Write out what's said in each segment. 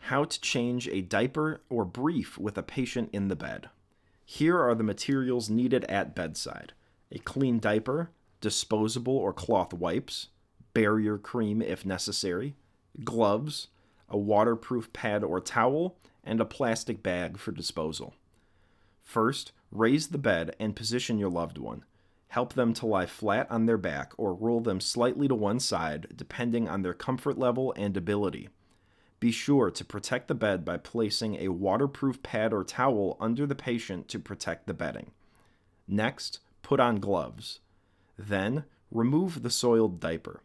How to change a diaper or brief with a patient in the bed. Here are the materials needed at bedside: a clean diaper, disposable or cloth wipes, barrier cream if necessary, gloves, a waterproof pad or towel, and a plastic bag for disposal. First, raise the bed and position your loved one. Help them to lie flat on their back or roll them slightly to one side, depending on their comfort level and ability. Be sure to protect the bed by placing a waterproof pad or towel under the patient to protect the bedding. Next, put on gloves. Then, remove the soiled diaper.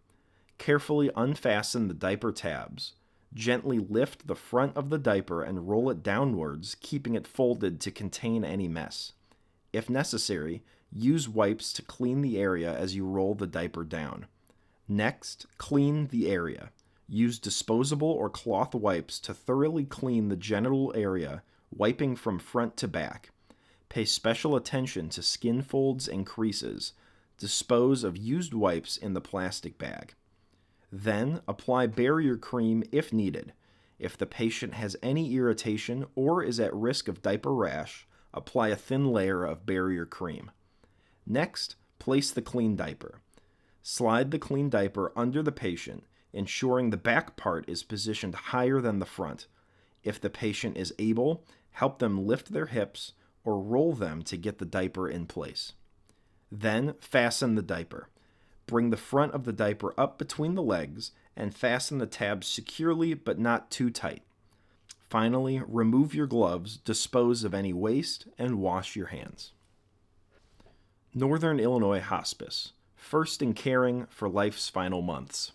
Carefully unfasten the diaper tabs. Gently lift the front of the diaper and roll it downwards, keeping it folded to contain any mess. If necessary, use wipes to clean the area as you roll the diaper down. Next, clean the area. Use disposable or cloth wipes to thoroughly clean the genital area, wiping from front to back. Pay special attention to skin folds and creases. Dispose of used wipes in the plastic bag. Then, apply barrier cream if needed. If the patient has any irritation or is at risk of diaper rash, apply a thin layer of barrier cream. Next, place the clean diaper. Slide the clean diaper under the patient, ensuring the back part is positioned higher than the front. If the patient is able, help them lift their hips or roll them to get the diaper in place. Then, fasten the diaper. Bring the front of the diaper up between the legs and fasten the tabs securely but not too tight. Finally, remove your gloves, dispose of any waste, and wash your hands. Northern Illinois Hospice, first in caring for life's final months.